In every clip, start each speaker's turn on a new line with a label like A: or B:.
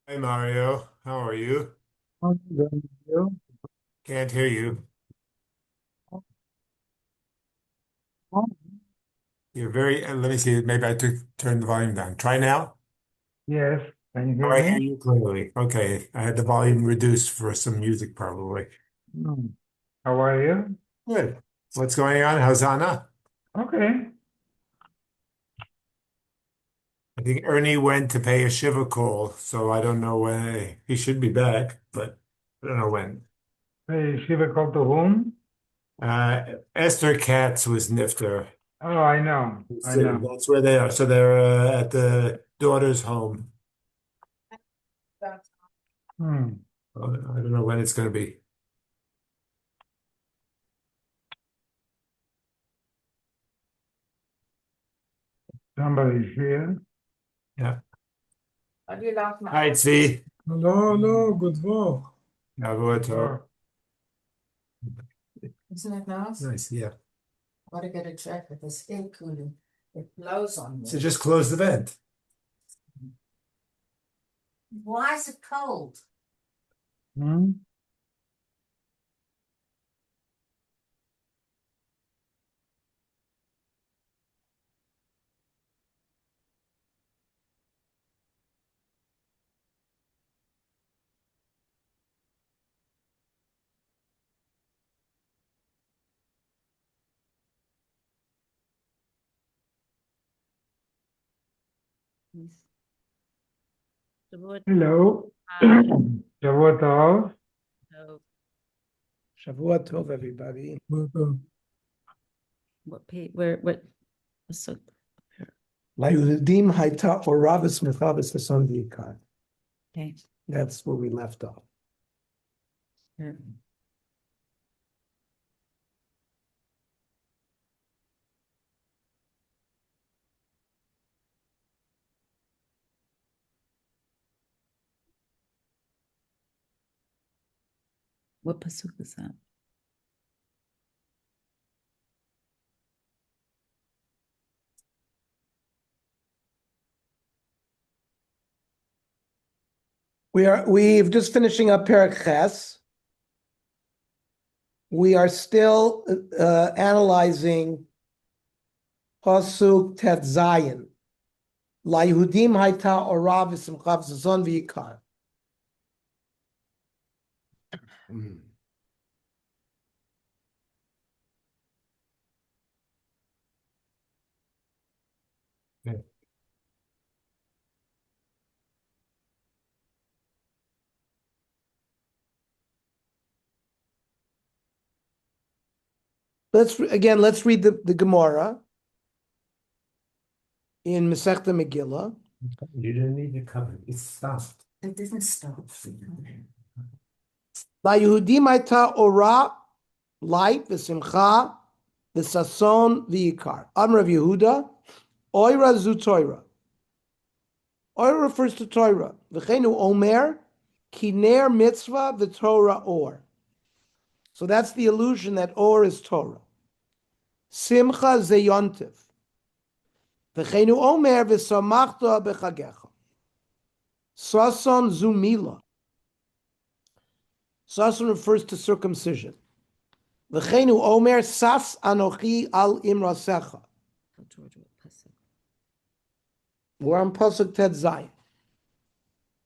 A: Hi Mario, how are you?
B: I'm good. You?
A: Can't hear you.
B: Oh,
A: You're very, let me see, maybe I took turn the volume down. Try now.
B: yes. Can you
A: Oh,
B: hear
A: I hear
B: me?
A: you clearly. Okay, I had the volume reduced for some music probably.
B: Hmm. How are you?
A: Good. What's going on? How's Anna?
B: Okay.
A: I think Ernie went to pay a Shiva call, so I don't know when he should be back, but I don't know when.
B: Hey, Shiva called to whom?
A: Esther Katz was Nifter.
B: Oh, I know. I
A: So
B: know.
A: that's where they are. So they're at the daughter's home.
B: Hmm.
A: I don't know when it's going to be.
B: Somebody's here.
A: Yeah. Hi, Tzvi.
C: Hallo, hallo, good Woche.
A: Ja, Roberto.
B: Oh,
D: Isn't it nice?
A: Nice, yeah.
D: I gotta get a jacket, this air cooling, it blows on
A: So
D: me.
A: just close the vent.
D: Why is it cold?
B: hmm.
E: Shavua
B: Hello.
E: Tov.
B: Shavua Tov.
E: So
C: Shavua Tov, everybody.
E: what page? What? So
C: Layudim Haita Oravis Mechavis Hason V'Yikar.
E: okay.
C: That's where we left off.
E: Here. What pasuk is that?
C: We've just finishing up Perek Ches. We are still analyzing Pasuk Tet Zayin. Layudim Haita Oravis Mechavis Hason V'Yikar.
A: Mm. Okay.
C: Let's read the Gemara in Masechta Megillah.
A: You didn't need to cover. It stopped.
D: It didn't stop.
C: Layudim Haita Ora, light, v'simcha, v'sason, v'yikar. Amr of Yehuda, Oira zu Torah. Oira refers to Torah. V'chenu omer, kiner mitzvah, v'torah or. So that's the illusion that or is Torah. Simcha ze yontiv. V'chenu omer, v'samachta b'chagecha. Sason zu mila. Sason refers to circumcision. V'chenu omer, sas anochi al imrasecha.
E: Tell George what pasuk.
C: We're on Pasuk Tet Zayin.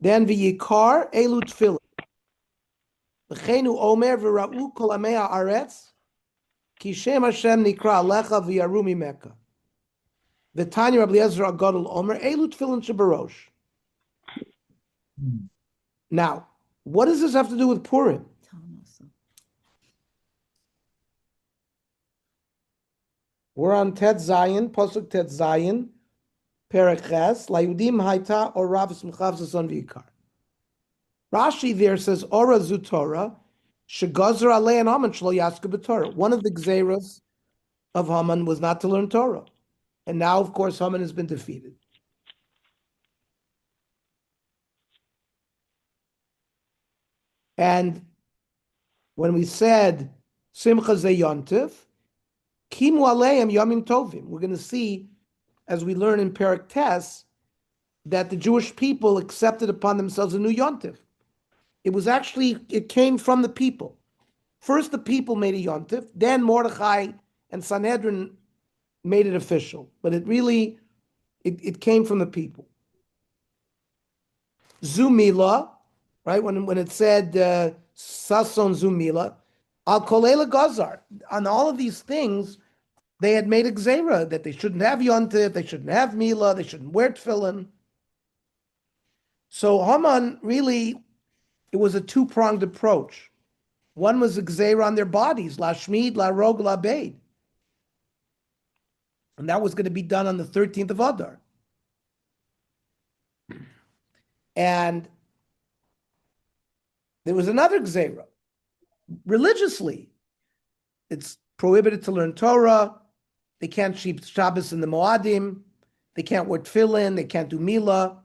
C: Then v'yikar elu tefillin. V'cheinu omer v'ra'u kol amei haaretz ki shem Hashem nikra alecha v'yaru mimeka. V'tanya Rabbi Eliezer Agadol omer elu tefillin shebarosh.
B: Hmm.
C: Now, what does this have to do with Purim?
E: Tell him also.
C: We're on Tet Zayin, Pasuk Tet Zayin, Perek Ches, Layudim Haita or Rav Smchav Zason v'yikar. Rashi there says Ora zu Torah shegazer alei an Haman shlo yaska b'Torah. One of the gzeras of Haman was not to learn Torah. And now, of course, Haman has been defeated. And when we said Simcha Zeyontif, Kimu Aleim Yamim Tovim, we're going to see, as we learn in Perek Tes, that the Jewish people accepted upon themselves a new yontif. It came from the people. First, the people made a yontif, then Mordechai and Sanhedrin made it official. But it came from the people. Zumila, right? When it said Sason Zumila, Al Kolela Gazar, on all of these things, they had made a gzera that they shouldn't have yontif, they shouldn't have Mila, they shouldn't wear tefillin. So Haman really, it was a two-pronged approach. One was a gzera on their bodies, la shmid, la rog, la beid. And that was going to be done on the 13th of Adar. And there was another gzera. Religiously, it's prohibited to learn Torah. They can't keep Shabbos in the Moadim. They can't wear tefillin. They can't do Milah.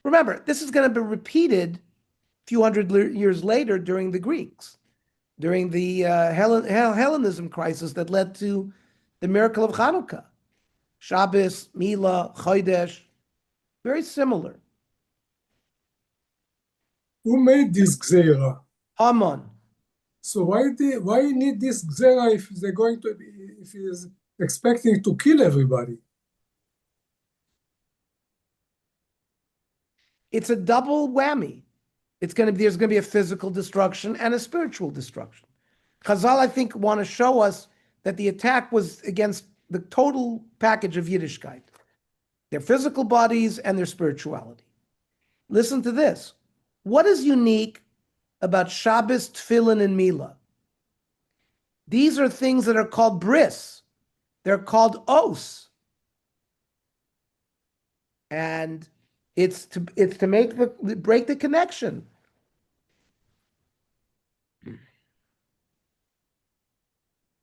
C: Remember, this is going to be repeated a few hundred years later during the Greeks, during the Hellenism crisis that led to the miracle of Hanukkah. Shabbos, Milah, Chodesh, very similar.
F: Who made this gzera?
C: Haman.
F: So why you need this gzera if he is expecting to kill everybody?
C: It's a double whammy. There's going to be a physical destruction and a spiritual destruction. Chazal, I think, want to show us that the attack was against the total package of Yiddishkeit, their physical bodies and their spirituality. Listen to this. What is unique about Shabbos, Tefillin, and Milah? These are things that are called bris. They're called os. And it's to break the connection.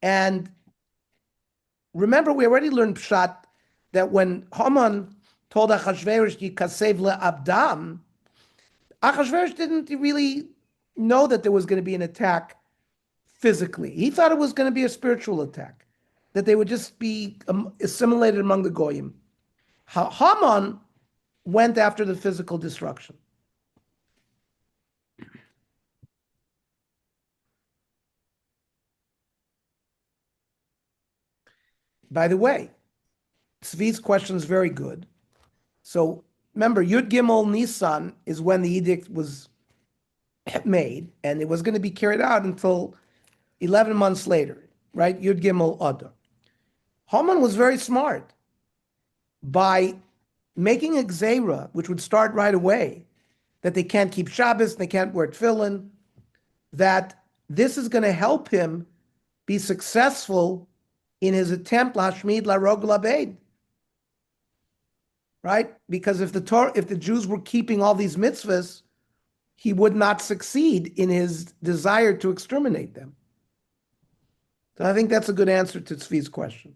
C: And remember, we already learned Pshat that when Haman told Achashverosh, Yikasev le'abdam, Achashverosh didn't really know that there was going to be an attack physically. He thought it was going to be a spiritual attack, that they would just be assimilated among the Goyim. Haman went after the physical destruction. By the way, Tzvi's question is very good. So remember, Yud Gimel Nisan is when the edict was made, and it was going to be carried out until 11 months later, right? Yud Gimel Adar. Haman was very smart. By making a gzera, which would start right away, that they can't keep Shabbos, they can't wear tefillin, that this is going to help him be successful in his attempt lashmid larog labeid, right? Because if the Jews were keeping all these mitzvahs, he would not succeed in his desire to exterminate them. So I think that's a good answer to Tzvi's question.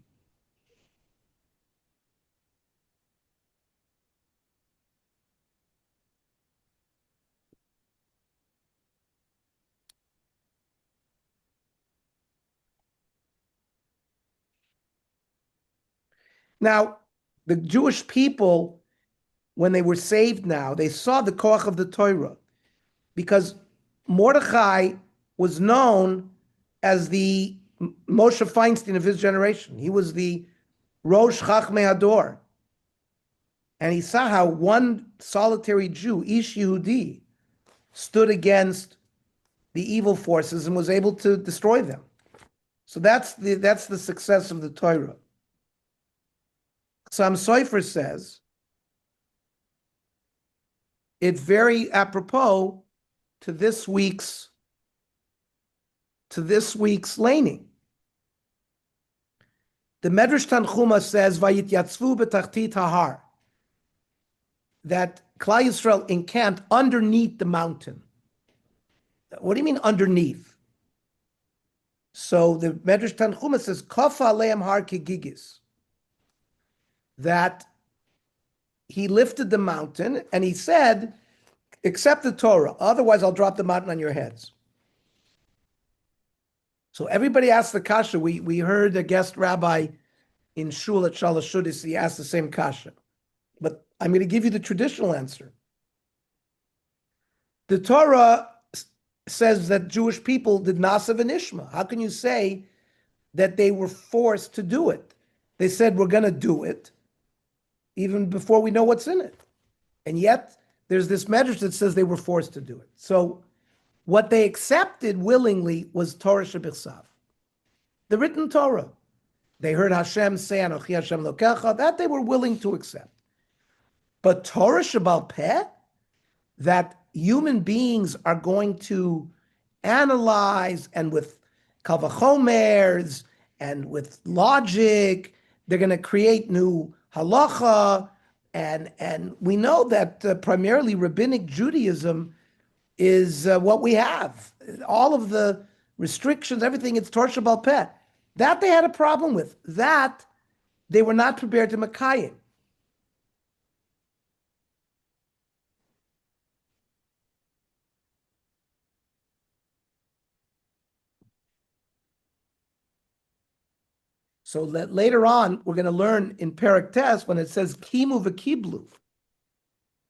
C: Now, the Jewish people, when they were saved now, they saw the koach of the Torah, because Mordechai was known as the Moshe Feinstein of his generation. He was the Rosh Chachmei Hador. And he saw how one solitary Jew, Ish Yehudi, stood against the evil forces and was able to destroy them. So that's the success of the Torah. Sam Sofer says, it's very apropos to this week's laning. The Medrash Tanchuma says, "Vayityatzvu b'tachtit hahar," that Klal Yisrael encamped underneath the mountain. What do you mean underneath? So the Medrash Tanchuma says, "Kafa aleim har kegigis," that he lifted the mountain and he said, "Accept the Torah, otherwise I'll drop the mountain on your heads." So everybody asked the kasha. We heard a guest rabbi in shul at Shalosh Shudis, he asked the same kasha. But I'm going to give you the traditional answer. The Torah says that Jewish people did Nasa v'Nishma. How can you say that they were forced to do it? They said, we're going to do it, even before we know what's in it. And yet, there's this medrash that says they were forced to do it. So, what they accepted willingly was Torah Shebichsav, the written Torah. They heard Hashem say, Anochi Hashem Lokecha, that they were willing to accept. But Torah Shebal Peh, that human beings are going to analyze, and with kavachomers and with logic, they're going to create new halacha. And we know that primarily rabbinic Judaism is what we have. All of the restrictions, everything, it's Torah Shebal Peh. That they had a problem with. That they were not prepared to Makayim. So that later on, we're going to learn in Perek Tes, when it says Kimu v'Kiblu,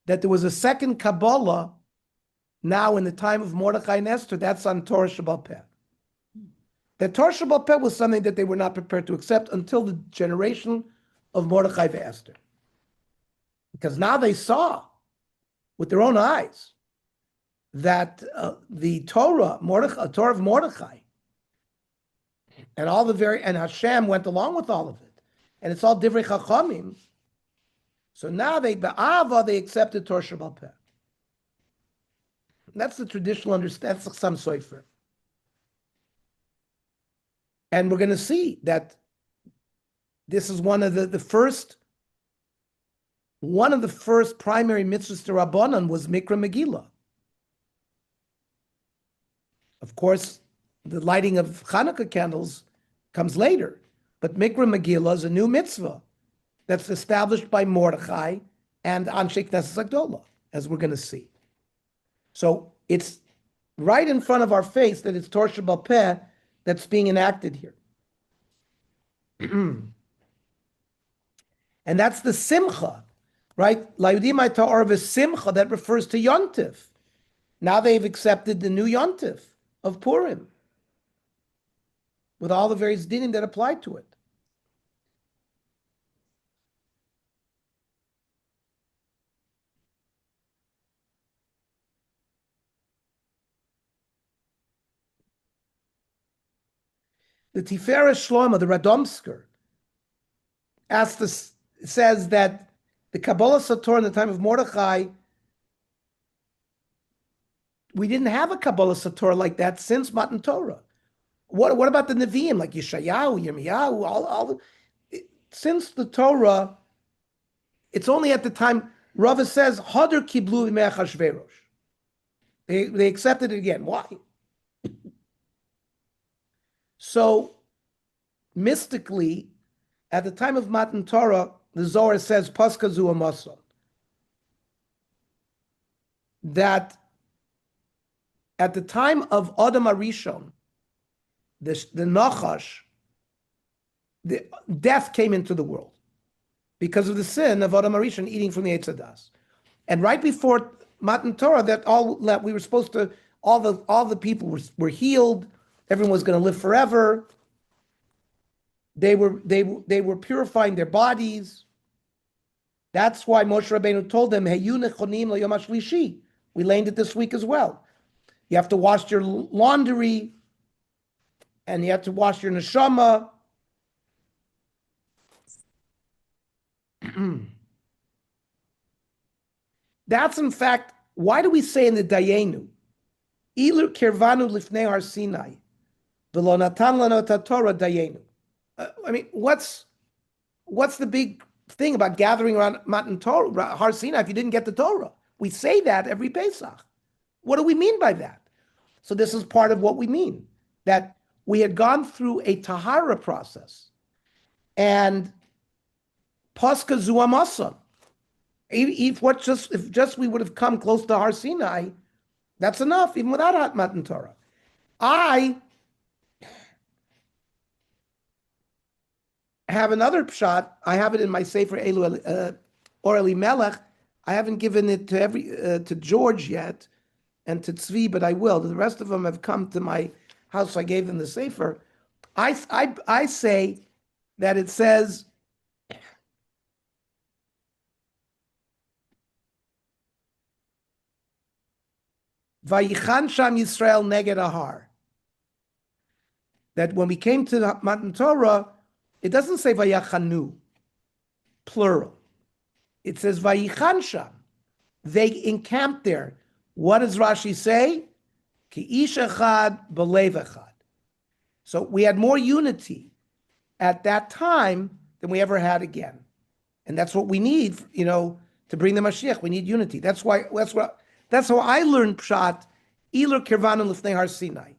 C: that there was a second Kabbalah now in the time of Mordechai and Esther. That's on Torah Shebal Peh. That Torah Shebal Peh was something that they were not prepared to accept until the generation of Mordechai and Esther. Because now they saw with their own eyes that the Torah of Mordechai, and all the and Hashem went along with all of it, and it's all divrei chachamim. So now be'ava they accepted Torah Shebal Peh. That's the traditional understanding. That's some sofer. And we're going to see that this is one of the first primary mitzvahs to Rabbanan was Mikra Megillah. Of course, the lighting of Hanukkah candles comes later, but Mikra Megillah is a new mitzvah that's established by Mordechai and Anshe Knesset Agdolah, as we're going to see. So it's right in front of our face that it's Torah Shebal Peh that's being enacted here. And that's the simcha, right? Layudim hayta or v'simcha, that refers to Yontif. Now they've accepted the new Yontif of Purim, with all the various dinim that apply to it. The Tiferet Shlomo, the Radomsker, says that the Kabbalah Sator in the time of Mordechai, we didn't have a Kabbalah Sator like that since Matan Torah. What about the Nevi'im, like Yeshayahu, Yirmiyahu, since the Torah, it's only at the time, Rava says, Hadar Kiblu B'mei Achashverosh. They accepted it again. Why? So, mystically, at the time of Matan Torah, the Zohar says, Paska Zu Amason, that at the time of Adam Arishon, the Nachash, the death came into the world because of the sin of Adam Arishon eating from the Eitz Hadas. And right before Matan Torah, that we were supposed to, all the people were healed. Everyone was going to live forever. They were purifying their bodies. That's why Moshe Rabbeinu told them, "Heyu nechonim l'yom hashlishi." We learned it this week as well. You have to wash your laundry, and you have to wash your neshama. That's in fact, why do we say in the Dayenu, Ilu kirvanu lifnei har Sinai, v'lo natan lanu et Torah Dayenu. I mean, what's the big thing about gathering around Matan Torah, Har Sinai, if you didn't get the Torah? We say that every Pesach. What do we mean by that? So this is part of what we mean, that we had gone through a Tahara process, and Paska Zuamasa. If just we would have come close to Har Sinai, that's enough, even without Matan Torah. I have another pshat. I have it in my Sefer Elu or Elimelech. I haven't given it to to George yet, and to Tzvi, but I will. The rest of them have come to my house, so I gave them the sefer. I say that it says Vayichan Sham Yisrael Neged Ahar. That when we came to the Matan Torah, it doesn't say Vayachanu, plural. It says Vayichan Sham. They encamped there. What does Rashi say? Ki ish echad b'lev echad. So we had more unity at that time than we ever had again. And that's what we need, to bring the Mashiach. We need unity. That's how I learned Pshat, Iler Kirvanu Lifnei Har Sinai.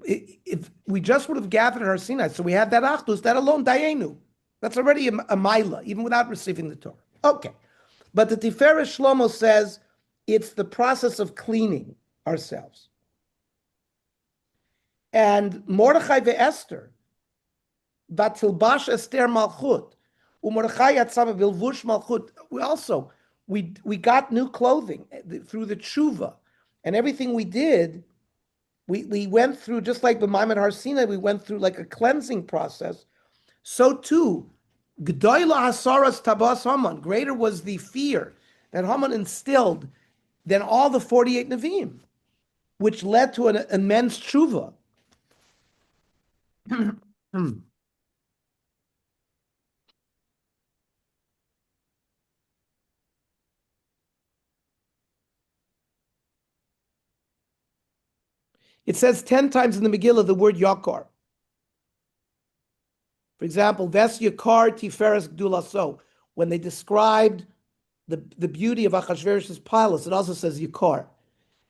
C: If we just would have gathered at Har Sinai, so we had that Achdus, that alone, Dayenu. That's already a Maila, even without receiving the Torah. Okay. But the Tiferes Shlomo says it's the process of cleaning ourselves. And Mordechai ve'Esther, Vatilbash Esther Malchut, Umordechai Yatzama Bilvush Malchut. We got new clothing through the tshuva, and everything we did, we went through, just like the Maimed Har Sinai, we went through like a cleansing process. So too, G'doyla Hasaras Tabas Haman, greater was the fear that Haman instilled than all the 48 Nevi'im, which led to an immense tshuva. It says 10 times in the Megillah the word Yakar. For example, Ves Yakar Tiferes Gdulaso. When they described the beauty of Achashverosh's palace, it also says Yakar.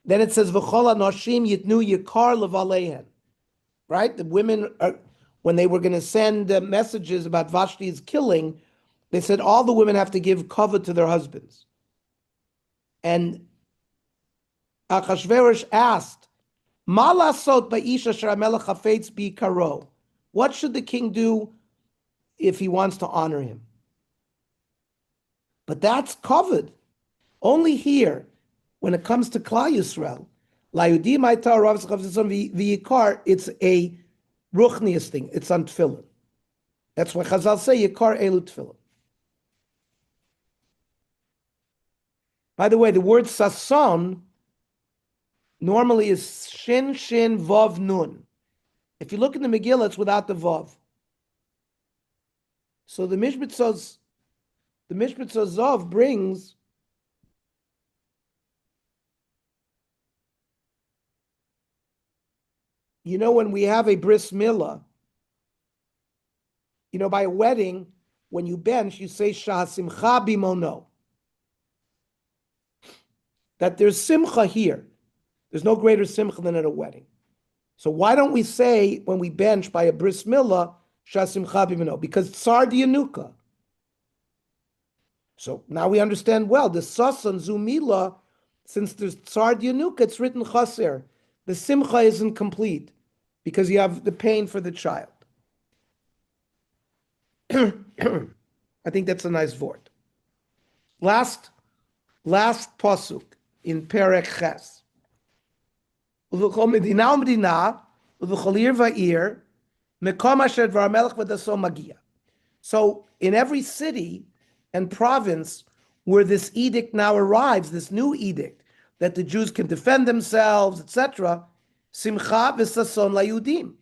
C: Then it says V'chol Noshim Yitnu Yakar Levalehen. Right? The women, when they were going to send messages about Vashti's killing, they said all the women have to give cover to their husbands. And Achashverosh asked, Malasot ba'isha sharamelech hafetz bi karo. What should the king do if he wants to honor him? But that's covered. Only here, when it comes to Klal Yisrael, la'yudim ha'ita rav tzchav v'yikar, it's a ruchnius thing. It's on tefillin. That's why Chazal say yikar elu tefillin. By the way, the word sason normally is shin, vav, nun. If you look in the Megillah, it's without the vav. So the Mishmitzos Zav brings when we have a bris milah, by a wedding, when you bench, you say shah simcha bimono. That there's simcha here. There's no greater simcha than at a wedding. So why don't we say when we bench by a bris milah, shah simcha bimono? Because tsar dianuka. So now we understand well, the sasan zumila, since there's tsar dianuka, it's written chaser. The simcha isn't complete because you have the pain for the child. I think that's a nice vort. Last pasuk in Perek Ches. Uv'chol medina u'medina, uv'chol ir va'ir, mekom asher dvar melech v'daso magia. So in every city and province where this edict now arrives, this new edict, that the Jews can defend themselves, etc., simcha v'sason la'yudim,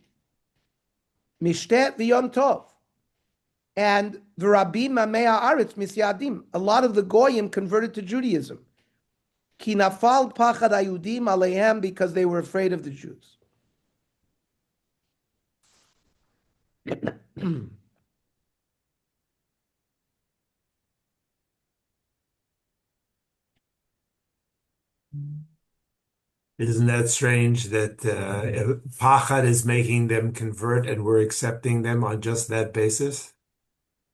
C: mishtet v'yom tov, and v'rabim mamei ha'aretz misyadim. A lot of the goyim converted to Judaism. Ki nafal pachad hayudim aleihem, because they were afraid of the Jews.
A: Isn't that strange that Pachad is making them convert and we're accepting them on just that basis?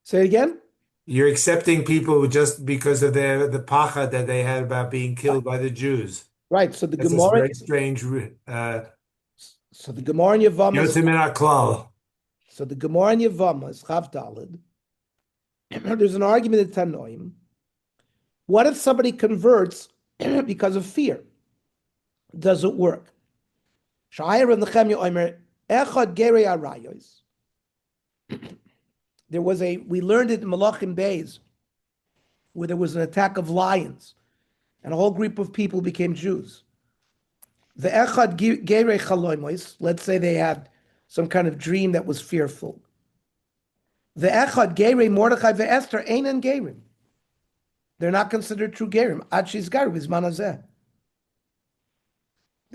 C: Say it again?
A: You're accepting people just because of the Pachad that they had about being killed by the Jews.
C: Right. So the
A: That's a
C: Gemara.
A: very strange.
C: So the Gemara in Yevama.
A: Yotzei min haklal.
C: So the Gemara in Yevama is Chav Daled. There's an argument in Tanoim What if somebody converts because of fear? Does it work? There was we learned it in Malachim Bays, where there was an attack of lions, and a whole group of people became Jews. The Echad Gerei Chaloimois, let's say they had some kind of dream that was fearful. The Echad Gerei Mordechai ve'Esther Einen Gerim. They're not considered true Gerim. Ad Shizgaru Bizman Hazeh.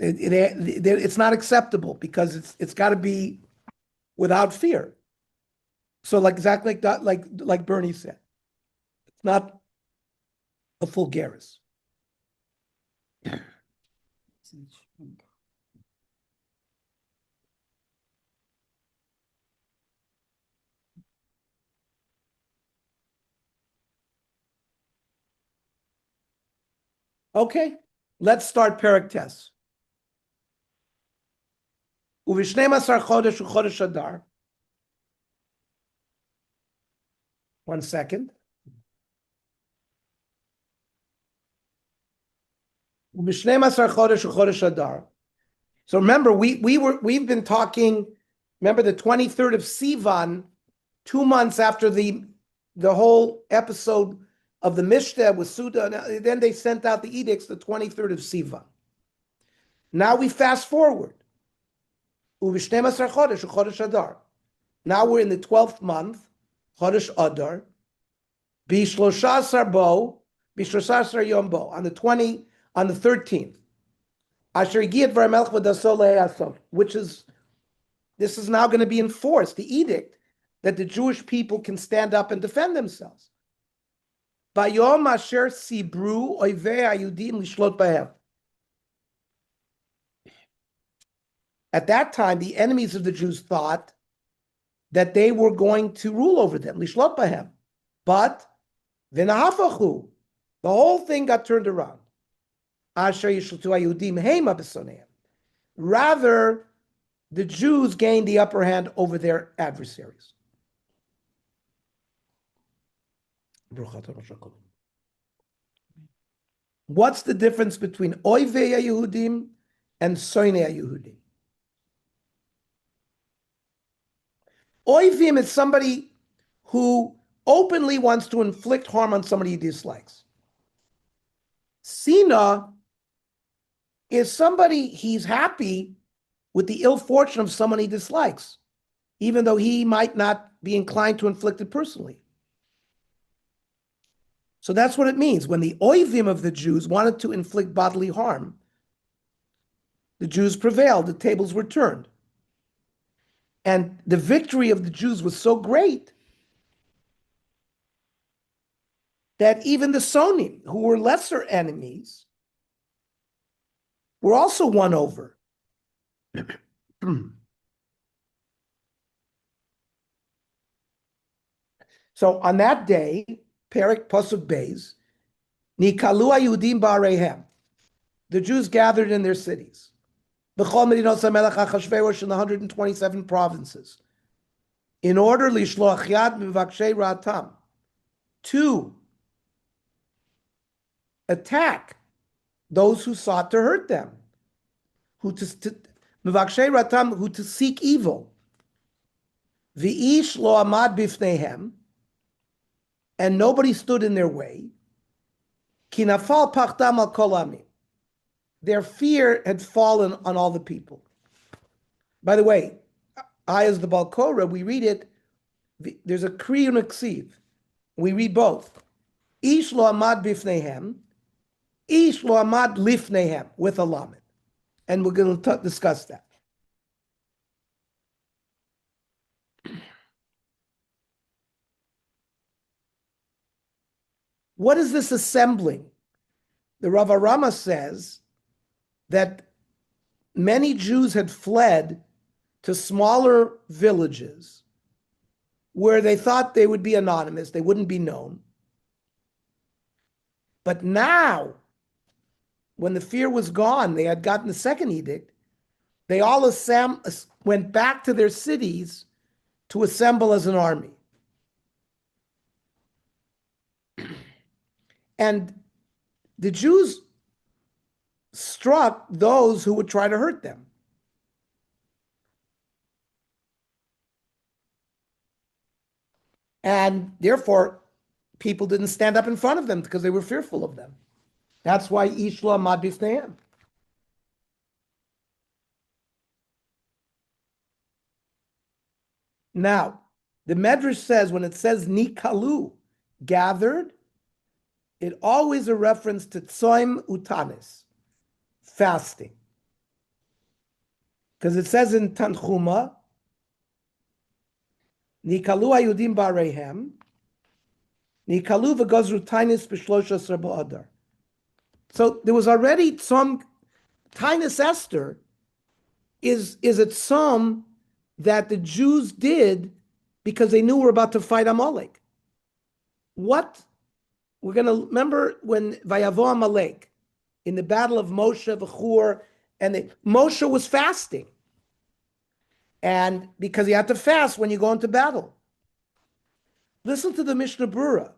C: It's not acceptable because it's got to be without fear. So exactly like that, like Bernie said, it's not a full Geras. Okay, let's start Perek Tes. Uvishnemasar chodesh uchodesh Adar. 1 second. Uvishnemasar chodesh uchodesh Adar. So remember, we've been talking. Remember the 23rd of Sivan, 2 months after the whole episode of the Mishnah with Suda. Then they sent out the edicts the 23rd of Sivan. Now we fast forward. Uvishnemasar chodesh uchodesh Adar. Now we're in the 12th month, Chodesh Adar. Bishlosasar bo, Bishlosasar yom bo, on the 13th. Asher Yigiyat V'Melech V'Daso Le'asom, which is, this is now going to be enforced, the edict that the Jewish people can stand up and defend themselves. Bayom Asher Sibru Oivei Hayudim Lishlot Bahem. At that time, the enemies of the Jews thought that they were going to rule over them, Lishlot Bahem. But V'Nahafachu, the whole thing got turned around. Asher Yishlutu Hayudim Heima B'Soneim. Rather, the Jews gained the upper hand over their adversaries. What's the difference between Oivei Yehudim and Soinei Yehudim? Oivim is somebody who openly wants to inflict harm on somebody he dislikes. Sina is somebody he's happy with the ill fortune of someone he dislikes, even though he might not be inclined to inflict it personally. So that's what it means. When the Oivim of the Jews wanted to inflict bodily harm, the Jews prevailed, the tables were turned. And the victory of the Jews was so great that even the Sonim, who were lesser enemies, were also won over. So on that day, Perek Pasuk Beis, Nikalu Hayudim Ba'areihem, the Jews gathered in their cities. B'chol Medinot HaMelech Achashverosh in the 127 provinces, in order Lishloach Yad Mivakshei Ratam, to attack those who sought to hurt them, who to seek evil. V'ish lo amad bifneihem, and nobody stood in their way. Ki nafal pachtam al kol amim. Their fear had fallen on all the people. By the way, I as the Balkora, we read it, there's a kri and a ksiv. We read both. Ish lo amad bifneihem, ish lo amad lifneihem, with a lamed. And we're going to discuss that. What is this assembling? The Rav Arama says that many Jews had fled to smaller villages where they thought they would be anonymous, they wouldn't be known. But now, when the fear was gone, they had gotten the second edict, they all went back to their cities to assemble as an army. And the Jews struck those who would try to hurt them. And therefore, people didn't stand up in front of them because they were fearful of them. That's why Ishla Mad Bifneim. Now, the Medrash says when it says Nikalu, gathered, it always a reference to Tzoim Utanis, fasting. Because it says in Tanchuma, Nikalu Ayudim Barehem, Nikalu v'gozru tainis b'shlosha serbo adar. So there was already some Tainis Esther is a tzom that the Jews did because they knew we're about to fight Amalek. What? We're going to remember when Vayavo Amalek, in the battle of Moshe, V'chur, and Moshe was fasting. And because he had to fast when you go into battle. Listen to the Mishnah Berurah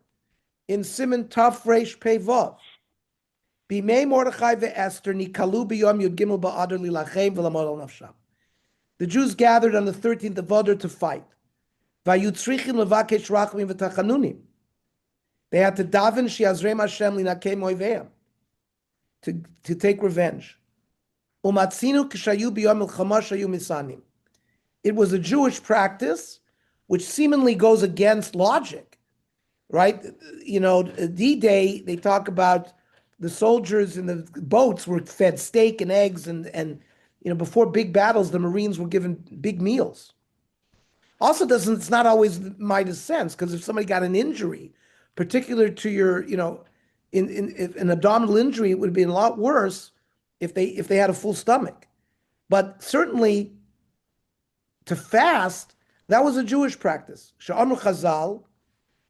C: in Siman Taf Reish Pei Vav. Bimei Mordechai ve'Esther nikalu biyom yud gimel ba'adar lilachem v'lamod al nafsham. The Jews gathered on the 13th of Adar to fight. Vayutzrichin levakesh rachmim v'tachanunim. They had to daven she'azrem Hashem linakem oiveim, to take revenge. Umatzinu kishayu biyom milchama shayu misanim. It was a Jewish practice which seemingly goes against logic, right? You know, D-Day, they talk about the soldiers in the boats were fed steak and eggs, and you know, before big battles, the Marines were given big meals. Also, it's not always Midas sense, because if somebody got an injury, particular to your, you know, if an abdominal injury, it would have been a lot worse if they had a full stomach. But certainly, to fast, that was a Jewish practice. She'amru Chazal,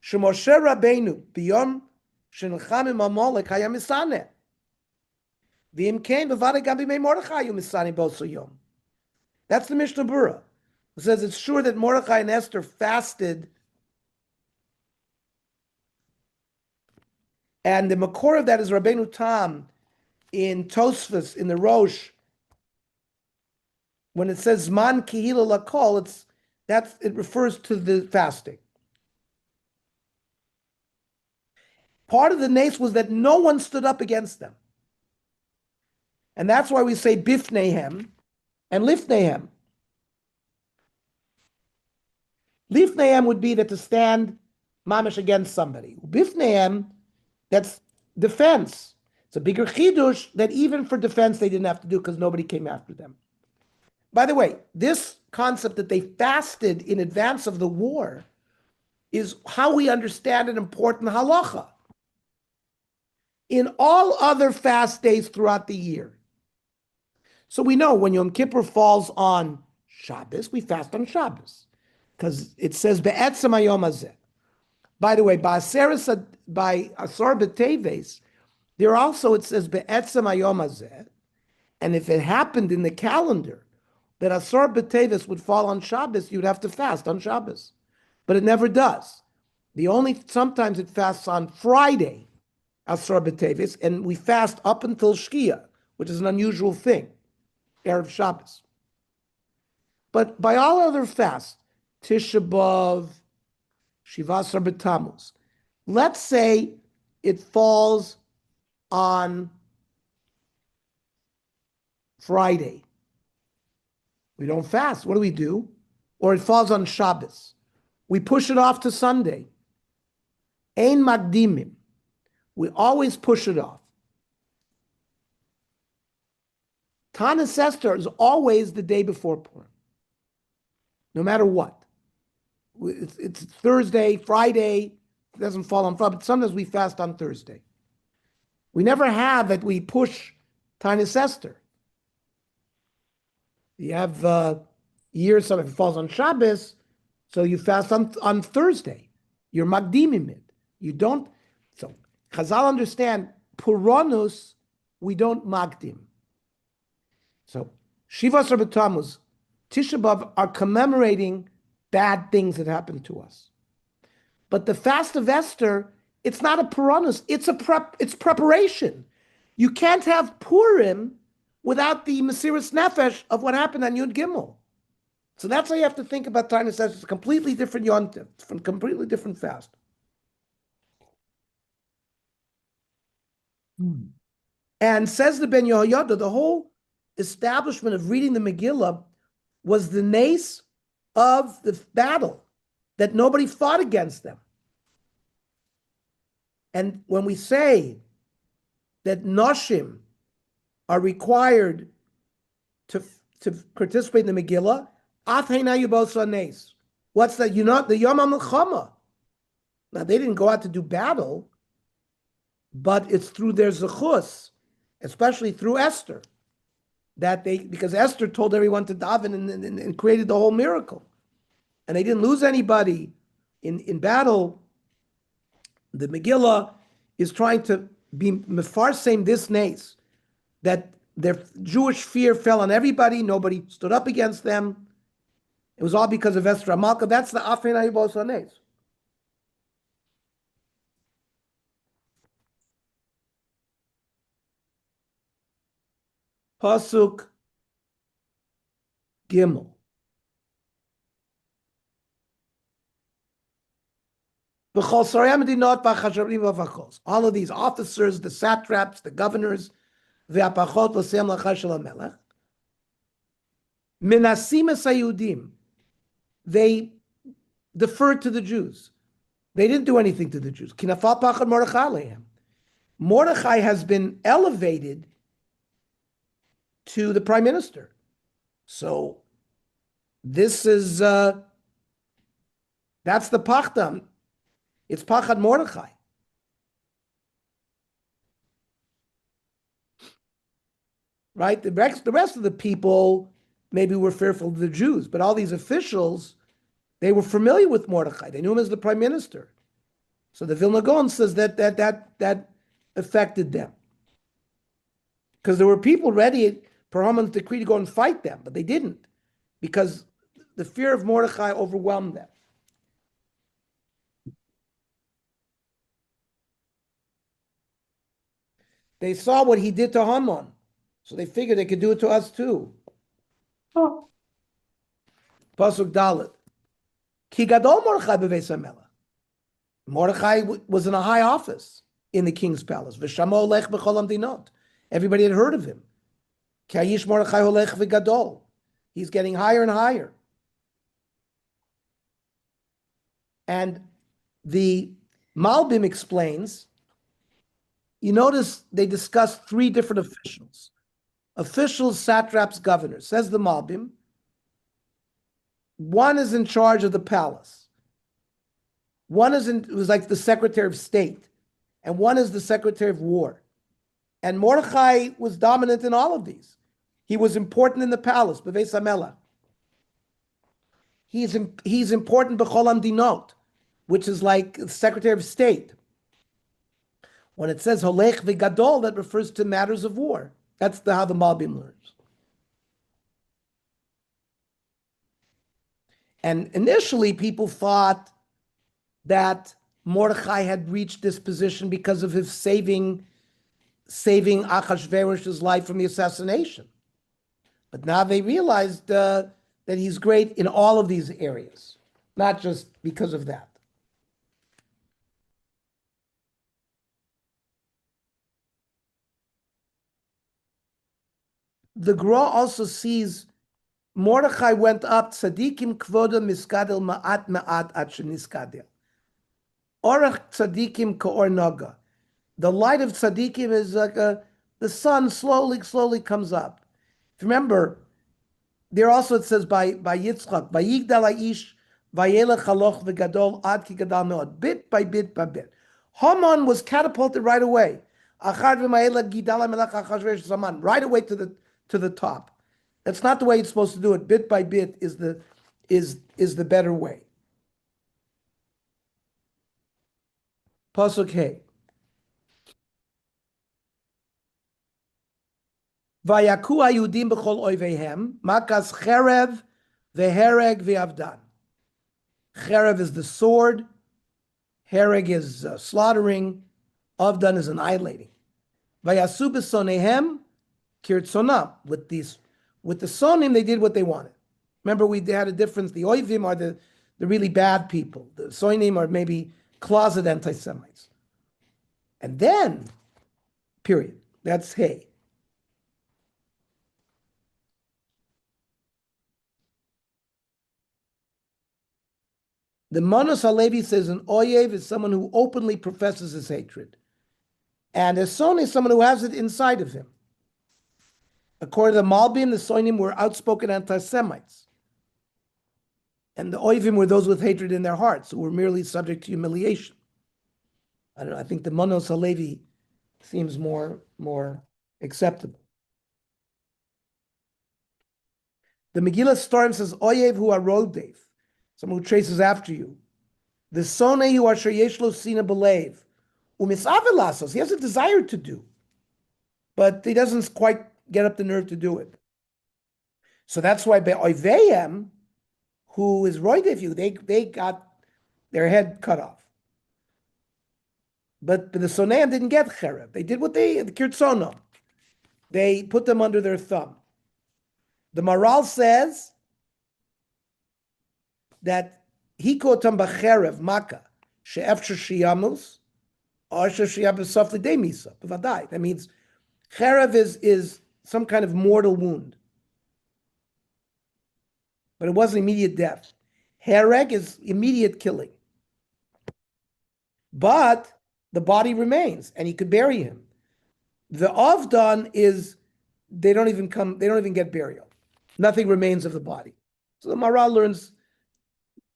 C: she'Moshe Rabbeinu biyom shenilcham im Amalek haya misaneh. V'im kein b'vadei gam b'mei Mordechai hayu misaneh b'oso yom. That's the Mishnah Berurah. It says it's sure that Mordechai and Esther fasted, and the makor of that is Rabbeinu Tam in Tosfos, in the Rosh. When it says man kihila lakol, it refers to the fasting. Part of the nace was that no one stood up against them. And that's why we say bifnehem and lifnehem. Lifnehem would be that to stand mamish against somebody. Bifnehem, that's defense. It's a bigger chidush that even for defense they didn't have to do because nobody came after them. By the way, this concept that they fasted in advance of the war is how we understand an important halacha. In all other fast days throughout the year. So we know when Yom Kippur falls on Shabbos, we fast on Shabbos. Because it says, Be'etzem hayom hazeh. By the way, by Asar B'Teves, there also it says, Be'etzem hayom hazeh. And if it happened in the calendar, that Asar B'Teves would fall on Shabbos, you'd have to fast on Shabbos. But it never does. Sometimes it fasts on Friday, Asar B'Teves, and we fast up until Shkia, which is an unusual thing, Erev Shabbos. But by all other fasts, Tisha B'Av, Shivasar B'Tammuz, let's say it falls on Friday. We don't fast. What do? Or it falls on Shabbos. We push it off to Sunday. Ein Magdimim. We always push it off. Tanis Esther is always the day before Purim. No matter what. It's Thursday, Friday. It doesn't fall on Friday, but sometimes we fast on Thursday. We never have that we push Tanis Esther. You have years, if it falls on Shabbos, so you fast on Thursday. You're Magdimim it. You don't. So Chazal understand, Puranus, we don't Magdim. So Shivasar B'Tammuz, Tisha B'Av are commemorating bad things that happened to us. But the fast of Esther It's not a Puranus. It's preparation. You can't have Purim without the Mesiras Nefesh of what happened on Yud Gimel. So that's how you have to think about Tainus Esther. It's a completely different yontif, from completely different fast. And says the Ben Yehoyada, the whole establishment of reading the Megillah was the nace of the battle, that nobody fought against them. And when we say that Noshim are required to participate in the Megillah, Athena Yubosa Nace. What's that? You know, the Yom HaMelchama. Now, they didn't go out to do battle, but it's through their zechus, especially through Esther, that because Esther told everyone to daven and created the whole miracle. And they didn't lose anybody in battle. The Megillah is trying to be mefarsem this nace, that their Jewish fear fell on everybody, nobody stood up against them. It was all because of Esther HaMalka. That's the Afrein Hayibos HaNace. Pasuk Gimel. All of these officers, the satraps, the governors, they deferred to the Jews. They didn't do anything to the Jews. Mordechai has been elevated to the prime minister. So this is, that's the Pachtam. It's Pachad Mordechai. Right? The rest of the people maybe were fearful of the Jews, but all these officials, they were familiar with Mordechai. They knew him as the prime minister. So the Vilna Gaon says that affected them. Because there were people ready per Haman's decree to go and fight them, but they didn't, because the fear of Mordechai overwhelmed them. They saw what he did to Haman, so they figured they could do it to us too. Oh. Pasuk Dalet. Ki gadol Mordechai b'veis HaMelech. Mordechai was in a high office in the king's palace. V'shamo olech b'chol hamdinot. Everybody had heard of him. Ki hayish Mordechai olech v'gadol. He's getting higher and higher. And the Malbim explains, you notice they discuss three different officials. Officials, satraps, governors. Says the Malbim, one is in charge of the palace. One was like the Secretary of State. And one is the Secretary of War. And Mordechai was dominant in all of these. He was important in the palace, B'veis HaMelech. He's important b'chol hamdinot, which is like Secretary of State. When it says holech v'gadol, that refers to matters of war. That's how the Malbim learns. And initially, people thought that Mordechai had reached this position because of his saving Achashverosh's life from the assassination. But now they realized that he's great in all of these areas, not just because of that. The Gra also sees Mordechai went up, tzadikim kvoda miskadel ma'at ma'at at sheniskadel. Orach tzadikim ka'or naga. The light of tzadikim is like the sun slowly comes up. Remember, there also it says by Yitzchak, vayigdal ha'ish vayelech haloch v'gadol ad ki gadal me'od. Bit by bit by bit. Haman was catapulted right away. Achad v'mayelech gidal ha'melech Achashverosh Zaman. Right away to the top. That's not the way it's supposed to do it. Bit by bit is the better way. Pasuk Hey. Vayaku hayudim b'chol oivehem makas cherev vehereg ve'avdan. Cherev is the sword. Hereg is slaughtering. Avdan is annihilating. Vayasu b'sonehem kirtzonam. With the sonim, they did what they wanted. Remember, we had a difference. The oivim are the really bad people. The sonim are maybe closet anti-Semites. And then, period. That's hey. The Manos Halevi says an oyev is someone who openly professes his hatred. And a son is someone who has it inside of him. According to the Malbim, the Sonim were outspoken anti-Semites. And the Oivim were those with hatred in their hearts, who were merely subject to humiliation. I don't know, I think the Manos Halevi seems more acceptable. The Megillah Storm says, Oyev hu arodev, someone who traces after you. The Sone hu asher yesh lo sina belev. Umisavelasos, he has a desire to do, but he doesn't quite get up the nerve to do it. So that's why Be'oiveyem, who is roidev you, they got their head cut off. But the Soneim didn't get cherev. They did what the kirtzono. They put them under their thumb. The Maral says that he kotam b'cherev maka she'efshar shiyamus or she'shiyab softly de misa. That means cherev is some kind of mortal wound, but it wasn't immediate death. Hereg is immediate killing, but the body remains, and he could bury him. The Avdan is they don't even get burial. Nothing remains of the body. So the Maral learns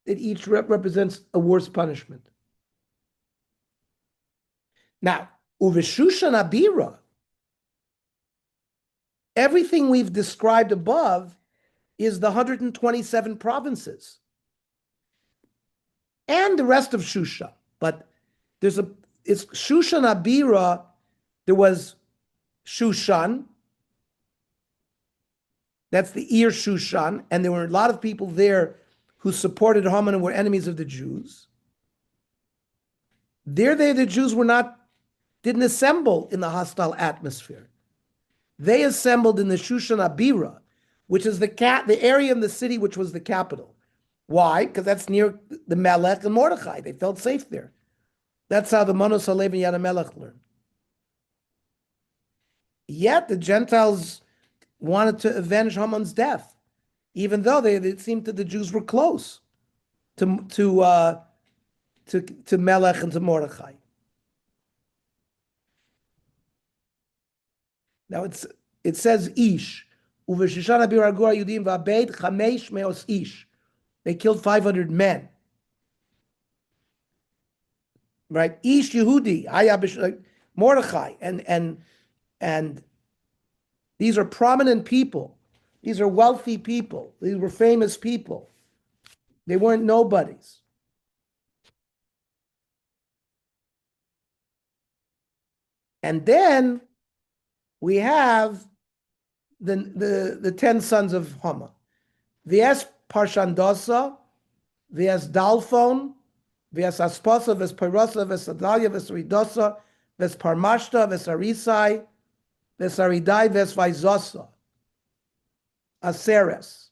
C: that each represents a worse punishment. Now, Uveshushan Abira, everything we've described above is the 127 provinces and the rest of Shusha. But it's Shushan Abira. There was Shushan. That's the Ir Shushan, and there were a lot of people there who supported Haman and were enemies of the Jews. The Jews didn't assemble in the hostile atmosphere. They assembled in the Shushan Abira, which is the area in the city which was the capital. Why? Because that's near the Melech and Mordechai. They felt safe there. That's how the Manos Halev and Yad HaMelech learned. Yet the Gentiles wanted to avenge Haman's death, even though it seemed that the Jews were close to Melech and to Mordechai. Now it says Ish. Uveshishana biragor Yudim va'abed chamesh meos Ish. They killed 500 men. Right? Ish Yehudi, Mordechai, and these are prominent people. These are wealthy people. These were famous people. They weren't nobodies. And then we have the 10 sons of Haman. V'es Parshandosa, v'es Dalphon, v'es Asposa, v'es Perosa, v'es Adalia, v'es Ridosa, v'es Parmashta, v'es Arisai, v'es Aridai, v'es Vaizosa. Aseres.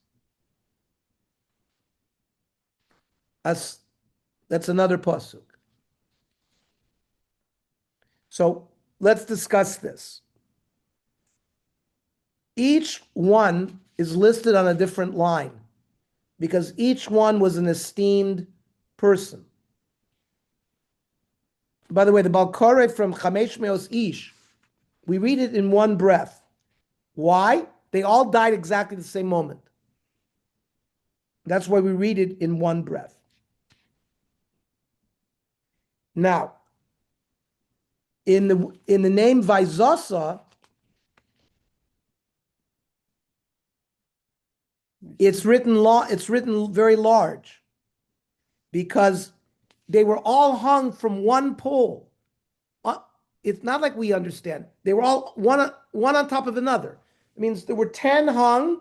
C: That's another pasuk. So let's discuss this. Each one is listed on a different line because each one was an esteemed person. By the way, the Balkore from Chamesh Meos Ish, we read it in one breath. Why? They all died exactly the same moment. That's why we read it in one breath. Now, in the name Vaizosa, it's written very large because they were all hung from one pole. It's not like we understand. They were all one on top of another. It means there were 10 hung,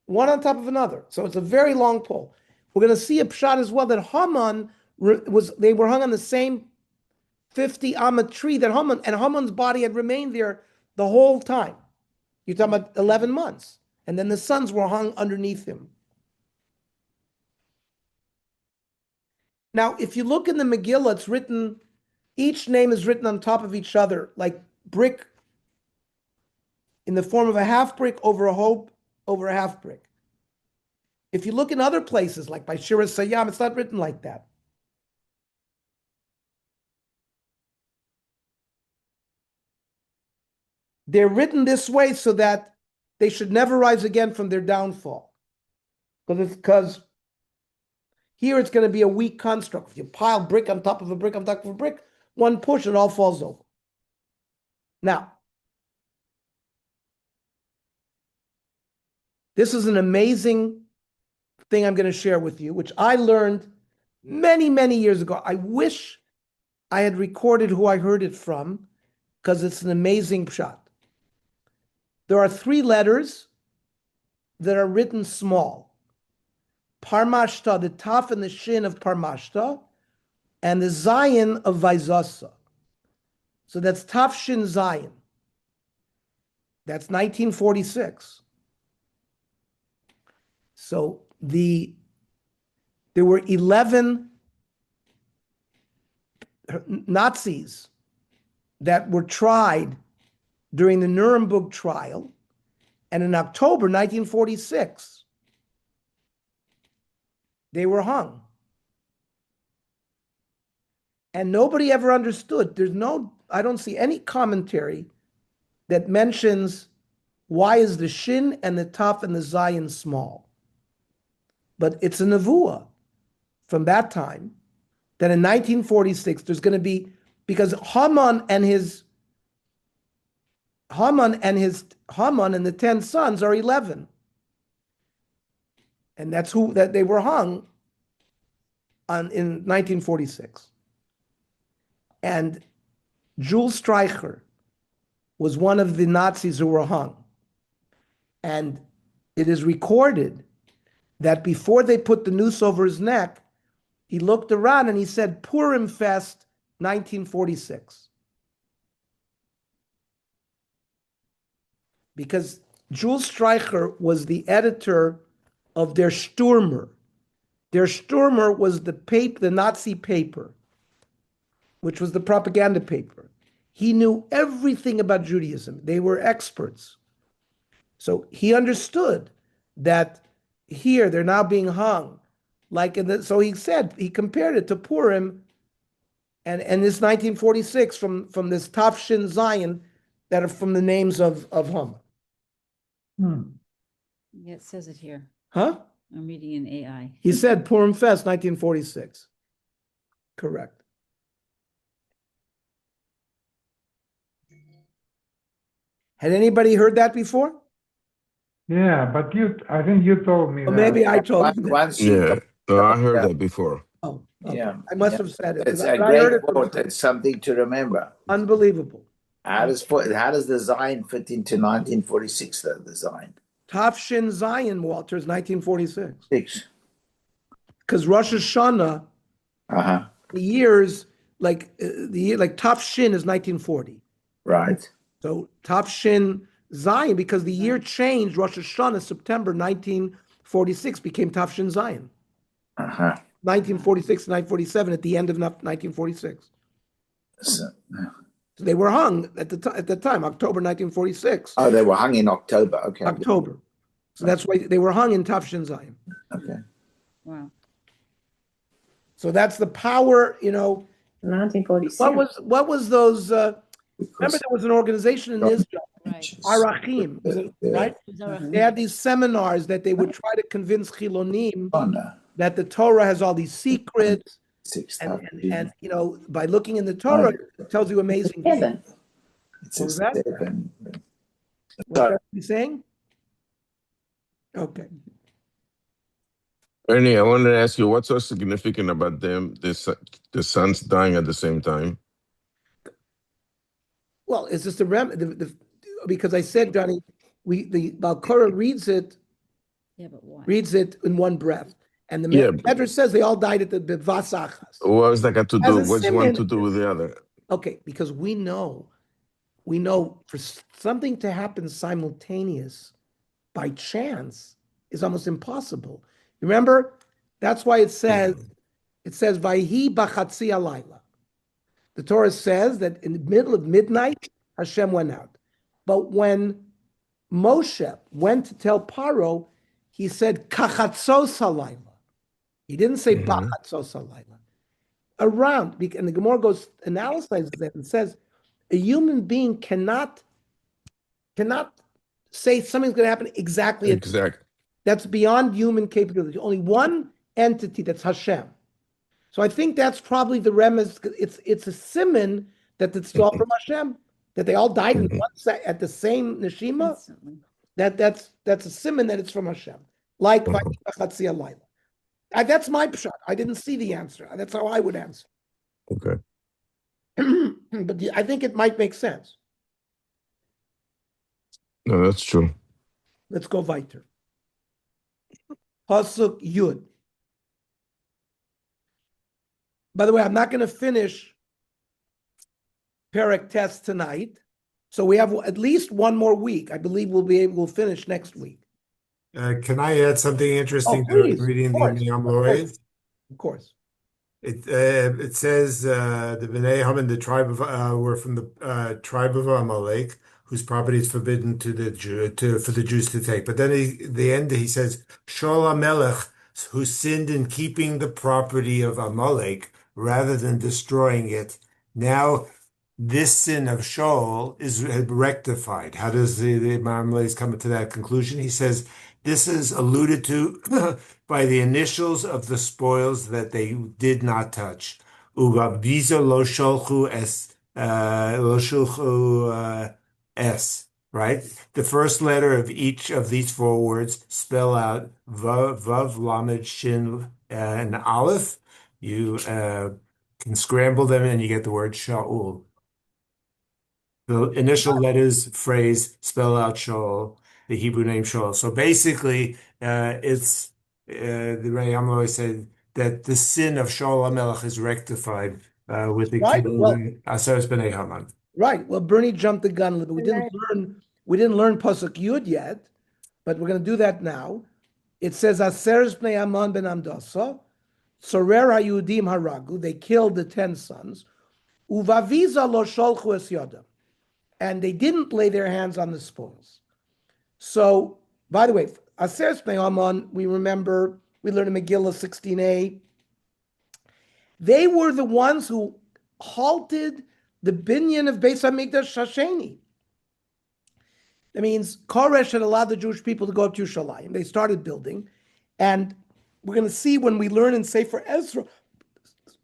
C: one on top of another. So it's a very long pole. We're going to see a pshat as well that Haman they were hung on the same 50 amma tree that Haman, and Haman's body had remained there the whole time. You're talking about 11 months. And then the sons were hung underneath him. Now, if you look in the Megillah, it's written, each name is written on top of each other, like brick in the form of a half brick over a hope over a half brick. If you look in other places, like by Shiur Sayam, it's not written like that. They're written this way so that they should never rise again from their downfall. Because here it's going to be a weak construct. If you pile brick on top of a brick on top of a brick, one push, it all falls over. Now, this is an amazing thing I'm going to share with you, which I learned many, many years ago. I wish I had recorded who I heard it from, because it's an amazing pshat. There are 3 letters that are written small. Parmashta, the taf and the shin of Parmashta, and the zayin of Vaizasa. So that's taf shin zayin. That's 1946. So there were 11 Nazis that were tried during the Nuremberg trial, and in October 1946, they were hung. And nobody ever understood. I don't see any commentary that mentions why is the shin and the taf and the zayin small. But it's a nevuah from that time that in 1946 there's going to be, because Haman and the 10 sons are 11. And that's that they were hung in 1946. And Jules Streicher was one of the Nazis who were hung. And it is recorded that before they put the noose over his neck, he looked around and he said, Purim Fest 1946. Because Jules Streicher was the editor of Der Stürmer. Der Stürmer was the Nazi paper, which was the propaganda paper. He knew everything about Judaism. They were experts. So he understood that here they're now being hung. So he compared it to Purim and this 1946 from this Taf Shin Zion that are from the names of Haman.
E: Yeah, it says it here.
C: Huh?
E: I'm reading in AI.
C: He said Purim Fest 1946. Correct. Had anybody heard that before?
B: Yeah, but I think you told me
C: Or
B: that.
C: maybe I told you that.
G: Once you
H: Yeah, no, I heard that before.
C: Oh, okay.
G: Yeah,
C: I must
G: yeah.
C: have said it.
G: It's
C: I
G: a
C: heard
G: great
C: it from
G: quote. It's something to remember.
C: unbelievable.
G: How does the Zion fit into 1946? The Zion
C: Taf Shin Zion, Walter, is 1946.
G: 6.
C: Because Rosh Hashanah, the years like Taf Shin is 1940.
G: Right.
C: So Taf Shin Zion, because the year changed, Rosh Hashanah, September 1946 became Taf Shin Zion. 1946 to 1947 at the end of 1946.
G: So
C: they were hung at the time, October 1946.
G: Oh, they were hung in October. Okay.
C: October. So that's why they were hung in Taf Shin Zion.
G: Okay.
E: Wow.
C: So that's the power,
D: 1947.
C: What was those? Remember, there was an organization in Israel,
E: Right.
C: Arachim, right? They had these seminars that they would try to convince Chilonim
G: Oh, no.
C: that the Torah has all these secrets,
G: 6.
C: and by looking in the Torah, it tells you amazing things.
D: Heaven.
G: It
C: What was
G: says
C: that?
G: 7.
C: What's that you saying? Okay.
H: Ernie, I wanted to ask you, what's so significant about them, the sons dying at the same time?
C: Well, it's just because I said, Johnny, the Balkora reads it
E: Yeah, but why?
C: in one breath. And the
H: Yeah.
C: Medrash says they all died at the Bivas Achas.
H: What's that got to
C: As
H: do?
C: a
H: What's one
C: siman,
H: to do with the other?
C: okay, because we know for something to happen simultaneous by chance is almost impossible. Remember, that's why it says Vayhi b'chatzi alayla. The Torah says that in the middle of midnight, Hashem went out. But when Moshe went to tell Paro, he said kachatzos halayla. He didn't say
H: Mhm.
C: bachatzos halayla. Around, and the Gemara analyzes that and says a human being cannot say something's going to happen exactly at.
H: Exactly.
C: That's beyond human capability. Only one entity, that's Hashem. So I think that's probably the remez. It's a siman that it's all from Hashem, that they all died in
H: Mhm.
C: at the same neshima.
E: Instantly.
C: That's a siman that it's from Hashem. Like
H: Mhm.
C: that's my pshat. I didn't see the answer. That's how I would answer.
H: Okay.
C: But I think it might make sense.
H: No, that's true.
C: Let's go weiter. Pasuk Yud. By the way, I'm not going to finish Perek test tonight, so we have at least one more week. I believe we'll finish next week.
A: Can I add something interesting that I was
C: Please,
A: reading
C: of
A: in the
C: course, of course.
A: It says the Bnei Haman, the tribe of were from the tribe of Amalek, whose property is forbidden to the for the Jews to take. But then the end he says Shaul Melech, who sinned in keeping the property of Amalek rather than destroying it. Now this sin of Shaul is rectified. How does the Marmales come to that conclusion? He says this is alluded to by the initials of the spoils that they did not touch. Ugabizo lo sholchu es, right? The first letter of each of these four words spell out vav, lamed, shin, and aleph. You can scramble them and you get the word Shaul. The initial letters phrase spell out Shaul, the Hebrew name Shaul. So basically, it's the Ray Amlo said that the sin of Shaul HaMelech is rectified with the
C: Right. Well,
A: killing Aseres Bnei Haman.
C: right. Well, Bernie jumped the gun a little bit. We didn't learn Pasuk Yud yet, but we're going to do that now. It says Aseres Bnei Haman ben Amdasa, Sorer HaYudim Haragu. They killed the 10 sons. Uvaviza lo sholchu es yodam. And they didn't lay their hands on the spoils. So, by the way, Aseres Bnei Haman, we remember, we learned in Megillah 16a, they were the ones who halted the binyan of Beis HaMikdash Hasheni. That means Koresh had allowed the Jewish people to go up to Yerushalayim. They started building. And we're going to see when we learn in Sefer Ezra,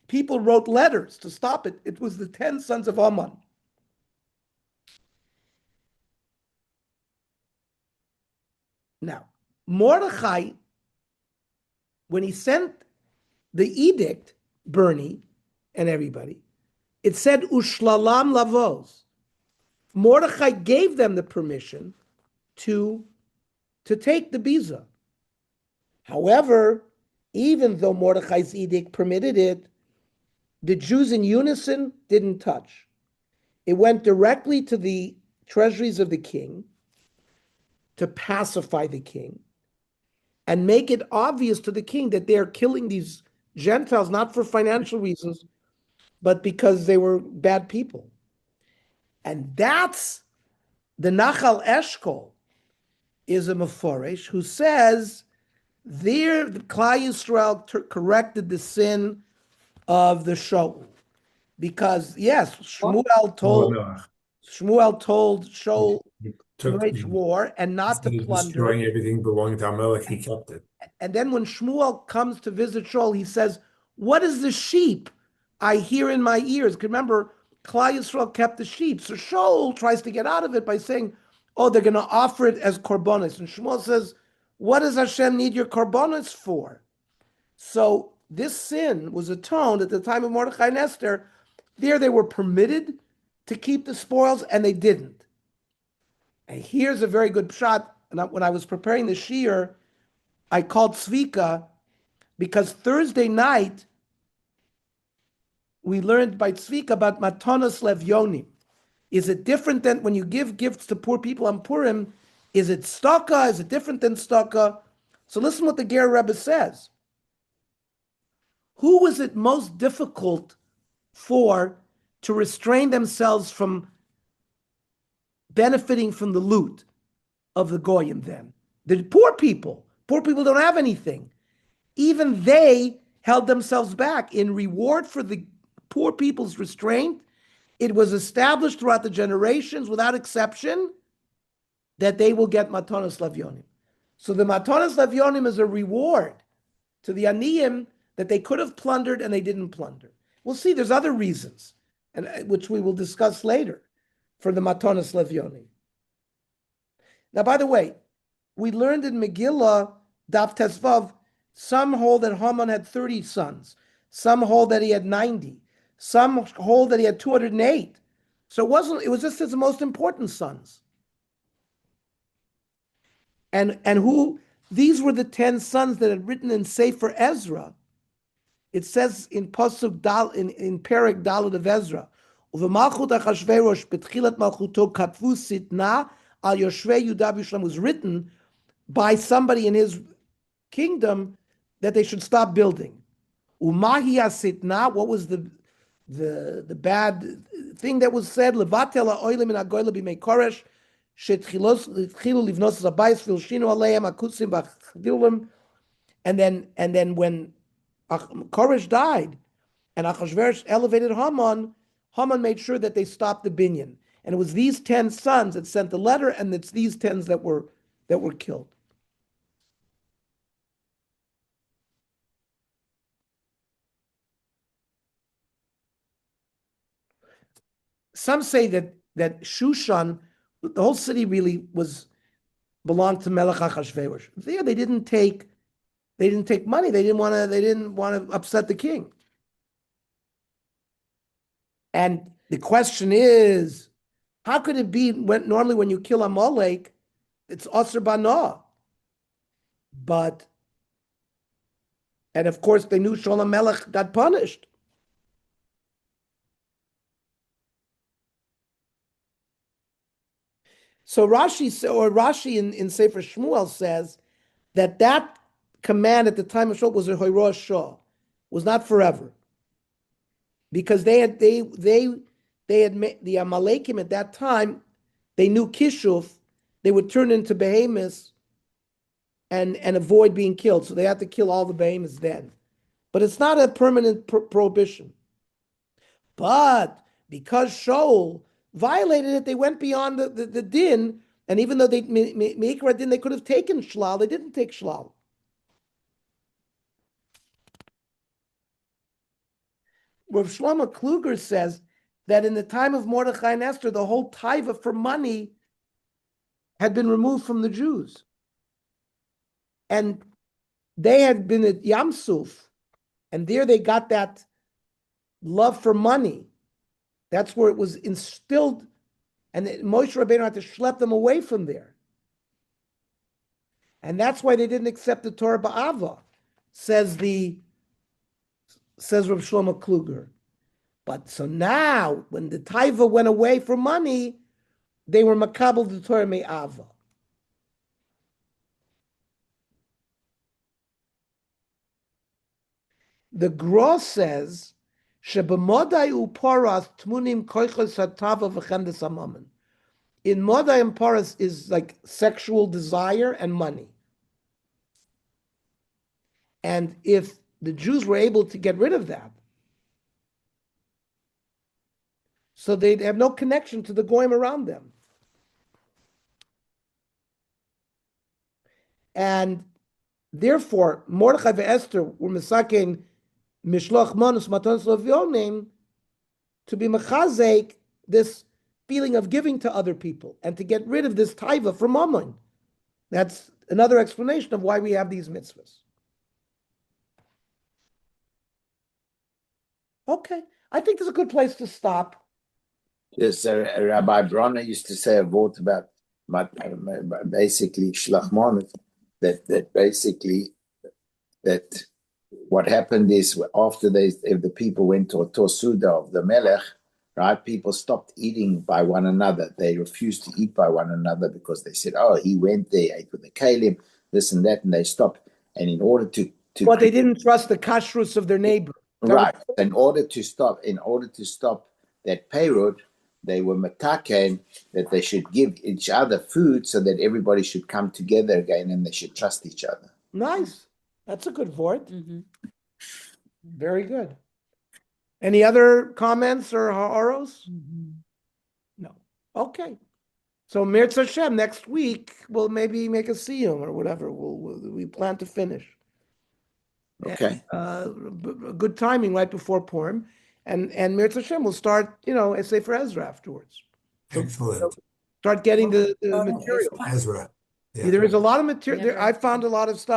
C: people wrote letters to stop it. It was the 10 sons of Ammon. Now, Mordechai, when he sent the edict, Bernie and everybody, it said Ushlalam Lavos. Mordechai gave them the permission to take the biza. However, even though Mordechai's edict permitted it, the Jews in unison didn't touch. It went directly to the treasuries of the king to pacify the king and make it obvious to the king that they're killing these Gentiles not for financial reasons, but because they were bad people. And that's the Nachal Eshkol is a Meforesh who says there the Klal Yisrael corrected the sin of the Shaul. Because yes, Shmuel told Shaul to wage war and not to plunder.
A: Destroying everything belonging to Amalek, he kept it.
C: And then when Shmuel comes to visit Shaul, he says, "What is the sheep I hear in my ears?" Remember, Klal Yisrael kept the sheep. So Shaul tries to get out of it by saying, "Oh, they're going to offer it as korbanos." And Shmuel says, "What does Hashem need your korbanos for?" So this sin was atoned at the time of Mordechai and Esther. There they were permitted to keep the spoils, and they didn't. And here's a very good shot. And when I was preparing the Shiur, I called Tzvika because Thursday night we learned by Tzvika about Matanos Levyonim. Is it different than when you give gifts to poor people on Purim? Is it staka? Is it different than staka? So listen what the Ger Rebbe says. Who was it most difficult for to restrain themselves from benefiting from the loot of the Goyim then? The poor people. Poor people don't have anything. Even they held themselves back. In reward for the poor people's restraint, it was established throughout the generations, without exception, that they will get Matanos Levyonim. So the Matanos Levyonim is a reward to the Aniyim that they could have plundered and they didn't plunder. We'll see, there's other reasons, and which we will discuss later, for the Matanos Levyonim. Now, by the way, we learned in Megillah, Daf Tesvav, some hold that Haman had 30 sons. Some hold that he had 90. Some hold that he had 208. So it was just his most important sons. And these were the 10 sons that had written in Sefer Ezra. It says in Pasuk Dal, in Perek Dalet of Ezra, Uvemalchut Achashverosh betchilat malchuto katvu sitna al yoshvei Yudah v'Yerushalayim, was written by somebody in his kingdom that they should stop building. Umahi sitna, what was the bad thing that was said? Levatel ha'olim min hagoyla b'mei koresh shetchilu livnos zabayis v'ilshinu aleim akusim b'chdilim. And then when Koresh died and Achashverosh elevated Haman made sure that they stopped the binyan. And it was these 10 sons that sent the letter, and it's these 10 that were killed. Some say that Shushan, the whole city really belonged to Melech Achashverosh. There they didn't take money. They didn't want to upset the king. And the question is, how could it be normally when you kill Amalek, it's Asr Bana? And of course they knew Sholem Melech got punished. So Rashi in Sefer Shmuel says that command at the time of Shaul was a Hoyrosh Shah, was not forever, because they had the Amalekim at that time. They knew Kishuf, they would turn into behemoths and avoid being killed, so they had to kill all the behemoths then. But it's not a permanent prohibition. But because Shaul violated it, they went beyond the din, and even though they Meikra din, they could have taken shlal, they didn't take shlal. Rav Shlomo Kluger says that in the time of Mordechai and Esther, the whole taiva for money had been removed from the Jews. And they had been at Yam Suf, and there they got that love for money. That's where it was instilled, and Moshe Rabbeinu had to schlep them away from there. And that's why they didn't accept the Torah Ba'ava, says Rav Shlomo Kluger. But so now, when the taiva went away for money, they were makabel the Torah Me'ava. The Gra says, Shebemodai uparas tmunim koichos hatava v'chendes hamammon. In Modai and Paras is like sexual desire and money. And if the Jews were able to get rid of that, so they'd have no connection to the goyim around them. And therefore, Mordechai and Esther were misaken mishloch manus matanos levyonim to be mechazek this feeling of giving to other people and to get rid of this taiva from Mammon. That's another explanation of why we have these mitzvahs. Okay, I think this is a good place to stop.
G: Yes, Rabbi Bronner used to say a word about basically shlachmonot, that basically that what happened is after if the people went to a Tosuda of the Melech, right, people stopped eating by one another. They refused to eat by one another because they said, oh, he went there, ate with the Kalim, this and that, and they stopped. And in order to
C: But they didn't trust the kashrus of their neighbor.
G: right, in order to stop that payroad, they were mataken that they should give each other food so that everybody should come together again and they should trust each other.
C: Nice. That's a good vort.
E: Mhm.
C: Very good. Any other comments or ha'aros? No. Okay. So Mirz Hashem, next week, we'll maybe make a siyum or whatever. We plan to finish.
G: Okay.
C: Good timing right before Purim. And Mirz Hashem will start, a Sefer Ezra afterwards. So
A: Excellent.
C: start getting the material.
A: Ezra. Yeah.
C: There is a lot of material.
E: Never-
C: I found a lot of stuff.